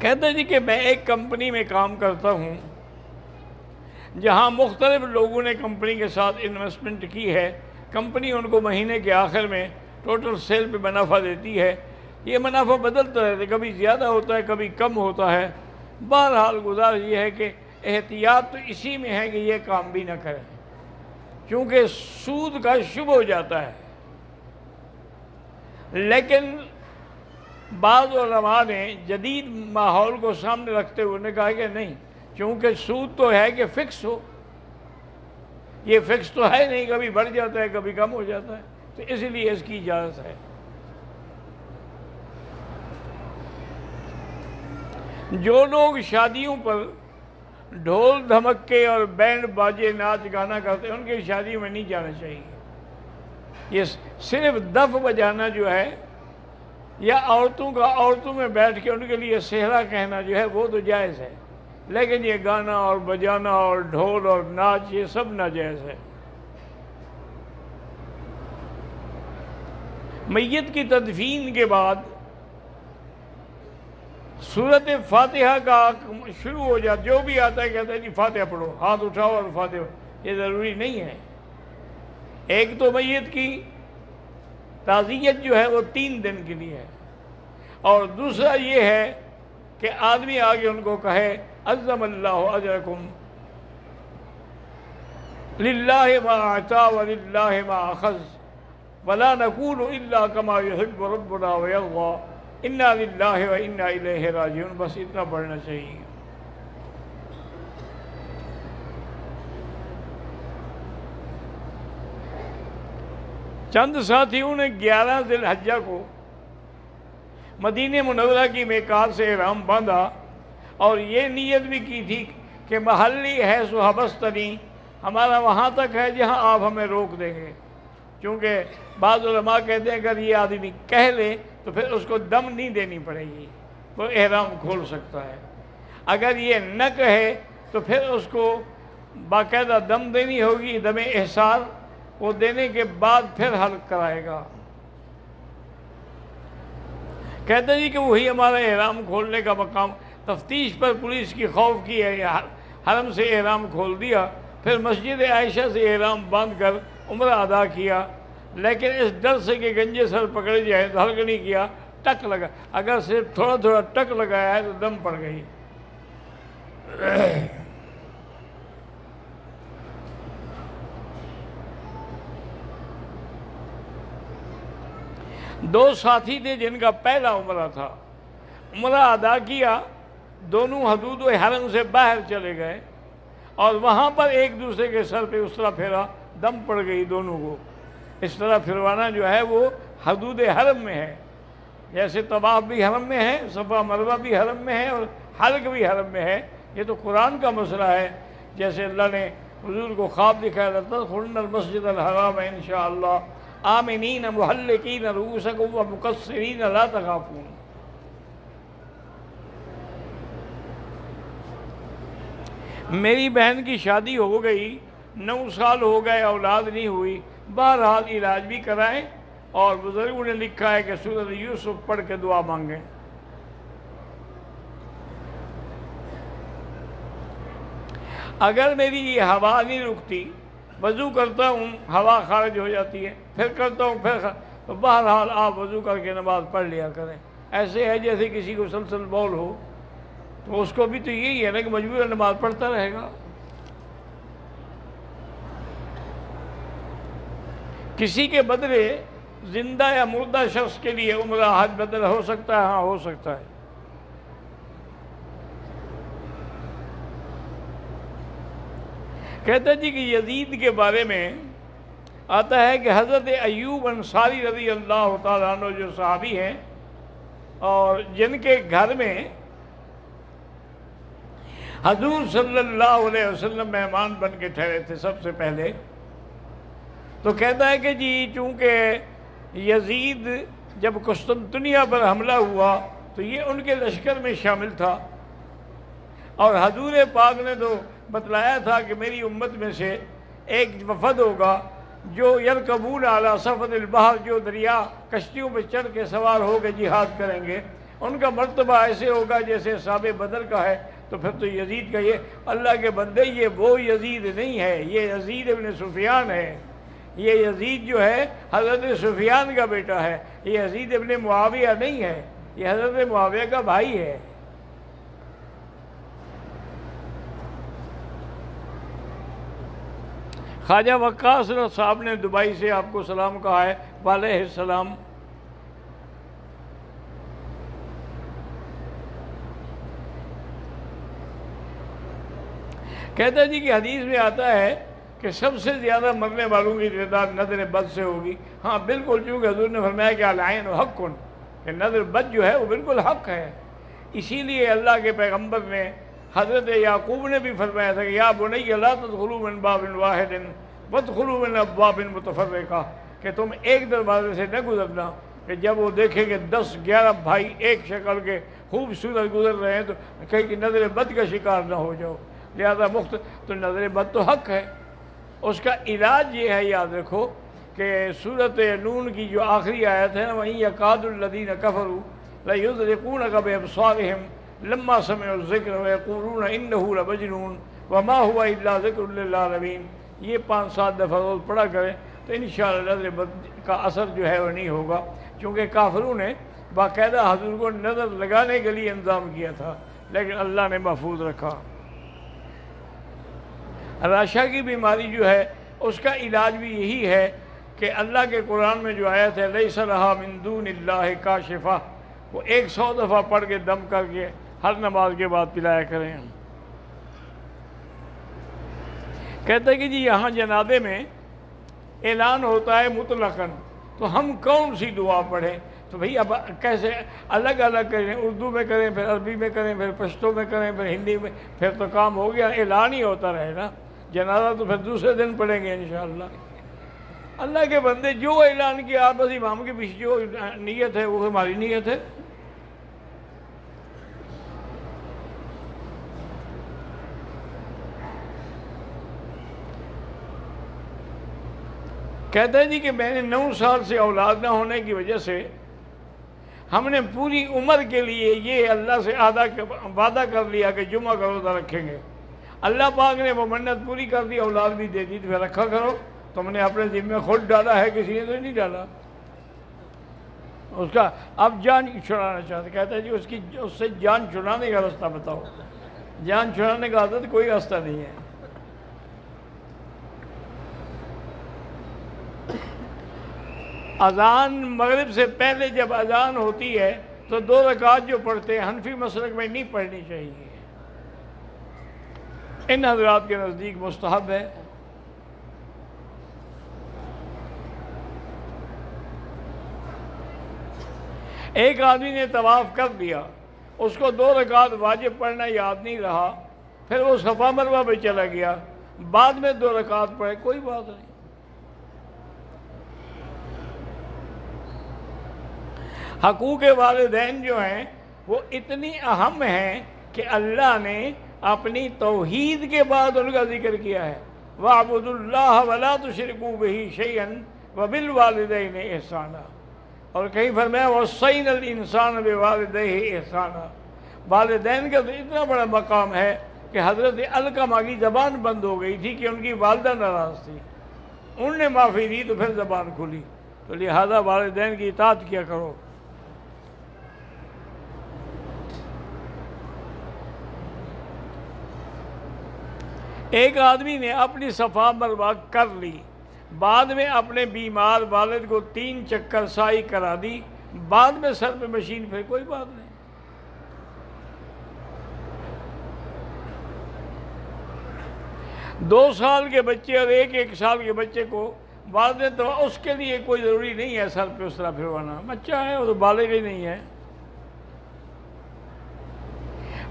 کہتا ہے جی کہ میں ایک کمپنی میں کام کرتا ہوں جہاں مختلف لوگوں نے کمپنی کے ساتھ انویسٹمنٹ کی ہے. کمپنی ان کو مہینے کے آخر میں ٹوٹل سیل پہ منافع دیتی ہے. یہ منافع بدلتا رہتا ہے، کبھی زیادہ ہوتا ہے کبھی کم ہوتا ہے. بہرحال گزارش یہ ہے کہ احتیاط تو اسی میں ہے کہ یہ کام بھی نہ کریں، کیونکہ سود کا شبہ ہو جاتا ہے. لیکن بعض علماء نے جدید ماحول کو سامنے رکھتے ہوئے نے کہا کہ نہیں، کیونکہ سود تو ہے کہ فکس ہو، یہ فکس تو ہے نہیں، کبھی بڑھ جاتا ہے کبھی کم ہو جاتا ہے، تو اس لیے اس کی اجازت ہے. جو لوگ شادیوں پر ڈھول دھمکے اور بینڈ باجے ناچ گانا کرتے ہیں ان کی شادیوں میں نہیں جانا چاہیے. یہ صرف دف بجانا جو ہے یا عورتوں کا عورتوں میں بیٹھ کے ان کے لیے صحرا کہنا جو ہے وہ تو جائز ہے، لیکن یہ گانا اور بجانا اور ڈھول اور ناچ یہ سب ناجائز ہے. میت کی تدفین کے بعد سورت فاتحہ کا شروع ہو جاتا، جو بھی آتا ہے کہتا ہے جی فاتحہ پڑھو، ہاتھ اٹھاؤ اور فاتحہ. یہ ضروری نہیں ہے. ایک تو میت کی تعزیت جو ہے وہ 3 دن کے لیے ہے، اور دوسرا یہ ہے کہ آدمی آگے ان کو کہے عظم اللہ اجرکم للہ ما اعطا وللہ ما اخذ ولا نقول الا کما یحب ربنا ویرضی انا للہ و انا الیہ راجعون. بس اتنا پڑھنا چاہیے. چند ساتھیوں نے 11 ذی الحجہ کو مدینہ منورہ کی میقات سے احرام باندھا اور یہ نیت بھی کی تھی کہ محلی ہے سو حبستنی، ہمارا وہاں تک ہے جہاں آپ ہمیں روک دیں گے. کیونکہ بعض علماء کہتے ہیں اگر یہ آدمی کہہ لے تو پھر اس کو دم نہیں دینی پڑے گی، وہ احرام کھول سکتا ہے. اگر یہ نہ کہے تو پھر اس کو باقاعدہ دم دینی ہوگی، دم احسار، وہ دینے کے بعد پھر حلق کرائے گا. کہتے جی کہ وہی ہمارا احرام کھولنے کا مقام. تفتیش پر پولیس کی خوف کی ہے، حرم سے احرام کھول دیا، پھر مسجد عائشہ سے احرام باندھ کر عمرہ ادا کیا، لیکن اس ڈر سے کہ گنجے سر پکڑے جائے تو حلق نہیں کیا، ٹک لگا. اگر صرف تھوڑا تھوڑا ٹک لگایا ہے تو دم پڑ گئی. دو ساتھی تھے جن کا پہلا عمرہ تھا، عمرہ ادا کیا، دونوں حدود حرم سے باہر چلے گئے اور وہاں پر ایک دوسرے کے سر پہ اس طرح پھیرا، دم پڑ گئی دونوں کو. اس طرح پھروانا جو ہے وہ حدود حرم میں ہے. جیسے طواف بھی حرم میں ہے، صفا مروہ بھی حرم میں ہے اور حلق بھی حرم میں ہے. یہ تو قرآن کا مسئلہ ہے. جیسے اللہ نے حضور کو خواب دکھایا لَتَدْخُلُنَّ الْمَسْجِدَ الْحَرَامَ انشاءاللہ آمنین محلقین رؤوسکم ومقصرین لا تخافون. میری بہن کی شادی ہو گئی، 9 سال ہو گئے، اولاد نہیں ہوئی. بہرحال علاج بھی کرائیں اور بزرگوں نے لکھا ہے کہ سورۃ یوسف پڑھ کے دعا مانگیں. اگر میری یہ ہوا نہیں رکتی، وضو کرتا ہوں ہوا خارج ہو جاتی ہے، پھر کرتا ہوں تو بہرحال آپ وضو کر کے نماز پڑھ لیا کریں. ایسے ہے جیسے کسی کو سلسل بول ہو، تو اس کو بھی تو یہی ہے نا کہ مجبوراً نماز پڑھتا رہے گا. کسی کے بدلے زندہ یا مردہ شخص کے لیے عمرہ حج بدل ہو سکتا ہے؟ ہاں ہو سکتا ہے. کہتا جی کہ یزید کے بارے میں آتا ہے کہ حضرت ایوب انصاری رضی اللہ تعالیٰ عنہ جو صحابی ہیں اور جن کے گھر میں حضور صلی اللہ علیہ وسلم مہمان بن کے ٹھہرے تھے سب سے پہلے، تو کہتا ہے کہ جی چونکہ یزید جب قسطنطنیہ پر حملہ ہوا تو یہ ان کے لشکر میں شامل تھا، اور حضور پاک نے تو بتلایا تھا کہ میری امت میں سے ایک وفد ہوگا جو یرکبون علی صفد البحر، جو دریا کشتیوں پہ چڑھ کے سوار ہو کے جہاد کریں گے. ان کا مرتبہ ایسے ہوگا جیسے اصحاب بدر کا ہے، تو پھر تو یزید کا یہ اللہ کے بندے یہ وہ یزید نہیں ہے، یہ یزید ابن سفیان ہے۔ یہ یزید جو ہے حضرت سفیان کا بیٹا ہے، یہ یزید ابن معاویہ نہیں ہے، یہ حضرت معاویہ کا بھائی ہے۔ خواجہ وقاص صاحب نے دبئی سے آپ کو سلام کہا ہے، وعلیہ السلام۔ کہتا ہے جی کہ حدیث میں آتا ہے کہ سب سے زیادہ مرنے والوں کی تعداد نظر بد سے ہوگی۔ ہاں بالکل، چونکہ حضور نے فرمایا کہ العین حق، کہ نظر بد جو ہے وہ بالکل حق ہے۔ اسی لیے اللہ کے پیغمبر نے حضرت یعقوب نے بھی فرمایا تھا کہ یا بنی لا تدخلوا من باب واحد وادخلوا من ابواب متفرقہ، کہ تم ایک دروازے سے نہ گزرنا، کہ جب وہ دیکھیں کہ 10-11 بھائی ایک شکل کے خوبصورت گزر رہے ہیں تو کہیں کہ نظر بد کا شکار نہ ہو جاؤ، لہذا تو نظر بد تو حق ہے۔ اس کا علاج یہ ہے، یاد رکھو کہ سورۃ نون کی جو آخری آیت ہے نا، وَإِن يَكَادُ الَّذِينَ كَفَرُوا لَيُزْلِقُونَكَ بِأَبْصَارِهِمْ لَمَّا سَمِعُوا الذِّكْرَ وَيَقُولُونَ إِنَّهُ لَمَجْنُونٌ وَمَا هُوَ إِلَّا ذِكْرٌ لِّلْعَالَمِينَ۔ یہ 5-7 دفعہ روز پڑھا کریں تو انشاءاللہ نظر بد کا اثر جو ہے وہ نہیں ہوگا، چونکہ کافروں نے باقاعدہ حضور کو نظر لگانے کے لیے انتظام کیا تھا، لیکن اللہ نے محفوظ رکھا۔ راشا کی بیماری جو ہے اس کا علاج بھی یہی ہے کہ اللہ کے قرآن میں جو آیت ہے لیس لہا من دون اللہ کاشفہ، وہ 100 دفعہ پڑھ کے دم کر کے ہر نماز کے بعد پلایا کریں۔ کہتے ہیں کہ جی یہاں جنازے میں اعلان ہوتا ہے مطلقاً، تو ہم کون سی دعا پڑھیں؟ تو بھئی اب کیسے الگ الگ کریں، اردو میں کریں، پھر عربی میں کریں، پھر پشتو میں کریں، پھر ہندی میں، پھر تو کام ہو گیا، اعلان ہی ہوتا رہے نا۔ جنازہ تو پھر دوسرے دن پڑھیں گے انشاءاللہ۔ اللہ کے بندے جو اعلان کیا، آپ بس امام کے پیچھے جو نیت ہے وہ ہماری نیت ہے۔ کہتا ہے جی کہ میں نے 9 سال سے اولاد نہ ہونے کی وجہ سے ہم نے پوری عمر کے لیے یہ اللہ سے وعدہ کر لیا کہ جمعہ کا روزہ رکھیں گے۔ اللہ پاک نے وہ منت پوری کر دی، اولاد بھی دے دی، تو پھر رکھا کرو۔ تم نے اپنے ذمہ خود ڈالا ہے، کسی نے تو نہیں ڈالا۔ اس کا اب جان چھڑانا چاہتے، کہتا ہے جی اس سے جان چھڑانے کا راستہ بتاؤ۔ جان چھڑانے کا عادت کوئی راستہ نہیں ہے۔ اذان مغرب سے پہلے جب اذان ہوتی ہے تو 2 رکعت جو پڑھتے ہیں حنفی مسلک میں نہیں پڑھنی چاہیے، ان حضرات کے نزدیک مستحب ہے۔ ایک آدمی نے طواف کر دیا، اس کو 2 رکعت واجب پڑھنا یاد نہیں رہا، پھر وہ صفا مروہ پہ چلا گیا، بعد میں 2 رکعت پڑھے، کوئی بات نہیں۔ حقوق والدین جو ہیں وہ اتنی اہم ہیں کہ اللہ نے اپنی توحید کے بعد ان کا ذکر کیا ہے، وَاعْبُدُوا اللَّهَ وَلَا تُشْرِكُوا بِهِ شَيْئًا وَبِالْوَالِدَيْنِ إِحْسَانًا، اور کہیں فرمایا وَوَصَّيْنَا الْإِنسَانَ بِوَالِدَيْهِ إِحْسَانًا۔ والدین کا تو اتنا بڑا مقام ہے کہ حضرت علقمہ کی زبان بند ہو گئی تھی کہ ان کی والدہ ناراض تھی، انہوں نے معافی دی تو پھر زبان کھلی، تو لہذا والدین کی اطاعت کیا کرو۔ ایک آدمی نے اپنی صفا مروہ کر لی، بعد میں اپنے بیمار والد کو 3 چکر سائی کرا دی، بعد میں سر پہ مشین پھر، کوئی بات نہیں۔ دو سال کے بچے اور 1 سال کے بچے کو بعد میں تو اس کے لیے کوئی ضروری نہیں ہے سر پہ اس طرح پھروانا، بچہ ہے وہ تو بالغ ہی نہیں ہے۔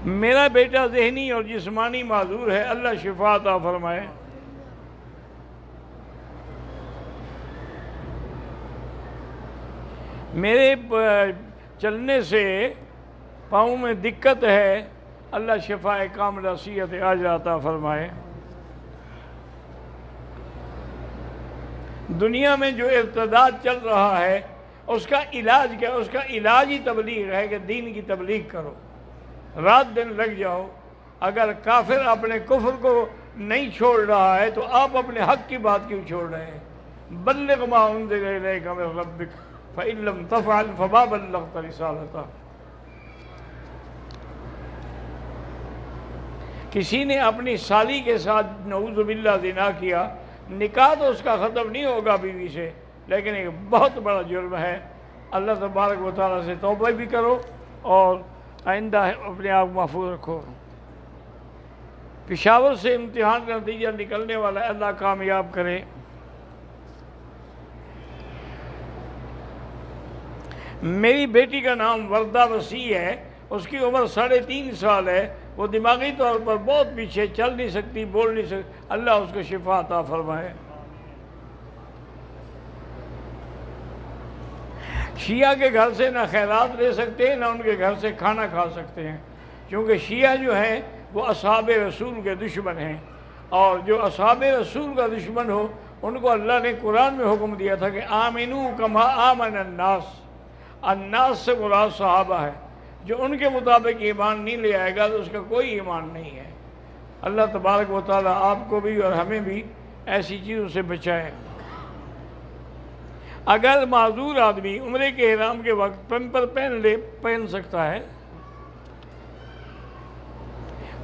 میرا بیٹا ذہنی اور جسمانی معذور ہے، اللہ شفا عطا فرمائے۔ میرے چلنے سے پاؤں میں دقت ہے، اللہ شفا کاملہ صحت عاجلہ عطا فرمائے۔ دنیا میں جو ارتداد چل رہا ہے اس کا علاج کیا؟ اس کا علاج ہی تبلیغ ہے کہ دین کی تبلیغ کرو، رات دن لگ جاؤ۔ اگر کافر اپنے کفر کو نہیں چھوڑ رہا ہے تو آپ اپنے حق کی بات کیوں چھوڑ رہے ہیں؟ بلغ ما انزل الیک من ربک فإن لم تفعل فما بلغت رسالتہ۔ کسی نے اپنی سالی کے ساتھ نعوذ باللہ زنا کیا، نکاح تو اس کا ختم نہیں ہوگا بیوی سے، لیکن ایک بہت بڑا جرم ہے۔ اللہ تبارک و تعالیٰ سے توبہ بھی کرو اور آئندہ اپنے آپ محفوظ رکھو۔ پشاور سے امتحان کا نتیجہ نکلنے والا ہے، اللہ کامیاب کرے۔ میری بیٹی کا نام وردہ وسیع ہے، اس کی عمر 3.5 سال ہے، وہ دماغی طور پر بہت پیچھے، چل نہیں سکتی، بول نہیں سکتی، اللہ اس کو شفا عطا فرمائے۔ شیعہ کے گھر سے نہ خیرات لے سکتے ہیں، نہ ان کے گھر سے کھانا کھا سکتے ہیں، کیونکہ شیعہ جو ہیں وہ اصحاب رسول کے دشمن ہیں، اور جو اصحاب رسول کا دشمن ہو ان کو اللہ نے قرآن میں حکم دیا تھا کہ آمنو کما آمن الناس۔ الناس سے مراد صحابہ ہے، جو ان کے مطابق ایمان نہیں لے آئے گا تو اس کا کوئی ایمان نہیں ہے۔ اللہ تبارک و تعالیٰ آپ کو بھی اور ہمیں بھی ایسی چیزوں سے بچائے۔ اگر معذور آدمی عمرے کے احرام کے وقت پیمپر پہن سکتا ہے۔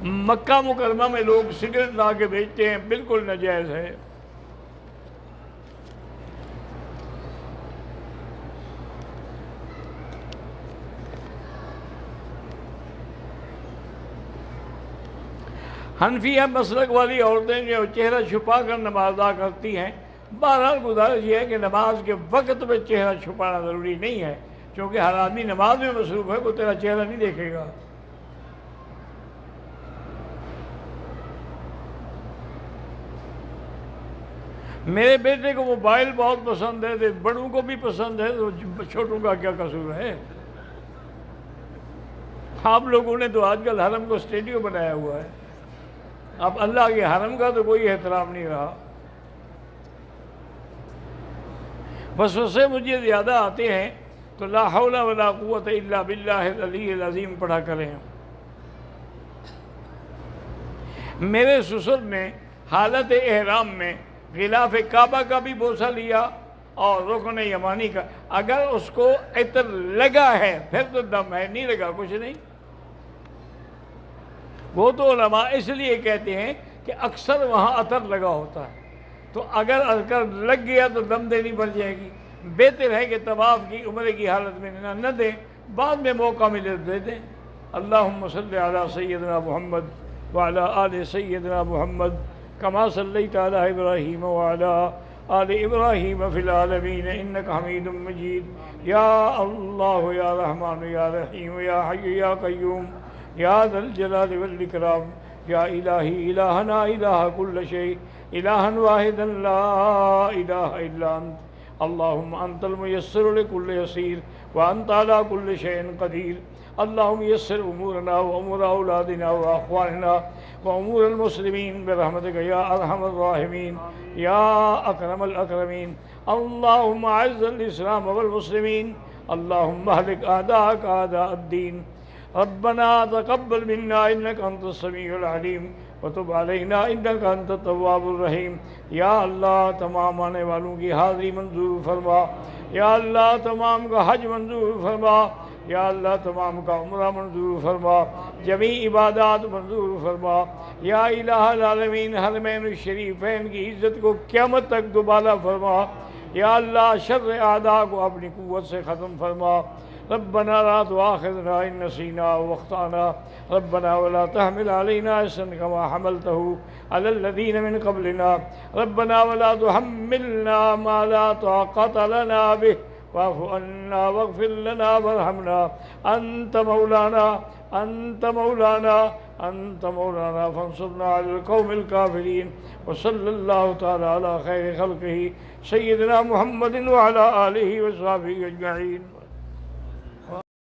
مکہ مکرمہ میں لوگ سگریٹ لا کے بیچتے ہیں، بالکل ناجائز ہے۔ حنفیہ مسلک والی عورتیں جو چہرہ چھپا کر نماز ادا کرتی ہیں، بہرحال گزارش یہ ہے کہ نماز کے وقت میں چہرہ چھپانا ضروری نہیں ہے، کیونکہ ہر آدمی نماز میں مصروف ہے، وہ تیرا چہرہ نہیں دیکھے گا۔ میرے بیٹے کو موبائل بہت پسند ہے، تو بڑوں کو بھی پسند ہے، تو چھوٹوں کا کیا قصور ہے؟ آپ لوگوں نے تو آج کل حرم کو اسٹیڈیو بنایا ہوا ہے، اب اللہ کے حرم کا تو کوئی احترام نہیں رہا۔ وسوسے مجھے زیادہ آتے ہیں تو لا حول ولا قوت الا باللہ العلی العظیم پڑھا کریں۔ میرے سسر نے حالت احرام میں غلاف کعبہ کا بھی بوسہ لیا اور رکن یمانی کا۔ اگر اس کو عطر لگا ہے پھر تو دم ہے، نہیں لگا کچھ نہیں۔ وہ تو علماء اس لیے کہتے ہیں کہ اکثر وہاں عطر لگا ہوتا ہے، تو اگر عطر لگ گیا تو دم دینی پڑ جائے گی۔ بہتر ہے کہ طواف کی عمرے کی حالت میں نہ دیں، بعد میں موقع ملے تو دے دیں۔ اللہم صلی علی سیدنا محمد وعلی آل سیدنا محمد کما صلیت علی ابراہیم وعلی آل ابراہیم فی العالمین انک حمید مجید۔ یا اللہ یا رحمان یا رحیم یا حی یا قیوم یا ذا الجلال والاکرام یا الہی الہنا الہ کل شیء الہا واحدا لا الہ الا انت اللہم انت المیسر لکل یسیر وانت علی کل شیء قدیر۔ اللہم یسر امورنا وامور اولادنا واخواننا وامور المسلمین برحمتک یا ارحم الراحمین یا اکرم الاکرمین۔ اللہم اعز الاسلام والمسلمین، اللہم اہلک اعداءک اعداء الدین۔ ربنا تقبل منا انك انت السميع العليم وتب علينا انك انت التواب الرحیم۔ یا اللہ تمام آنے والوں کی حاضری منظور فرما، یا اللہ تمام کا حج منظور فرما، یا اللہ تمام کا عمرہ منظور فرما، جمیع عبادات منظور فرما۔ یا الہ العالمین حرمین الشریفین کی عزت کو قیامت تک دوبالا فرما۔ یا اللہ شر اعداء کو اپنی قوت سے ختم فرما۔ ربنا لا تؤاخذنا ان نسينا واخطأنا ربنا ولا تحمل علينا إصرا كما حملته على الذين من قبلنا ربنا ولا تحملنا ما لا طاقة لنا به واعف عنا واغفر لنا وارحمنا أنت مولانا أنت مولانا أنت مولانا فانصرنا على القوم الكافرين۔ وصلى الله تعالى على خير خلقه سيدنا محمد وعلى آله وصحبه أجمعين۔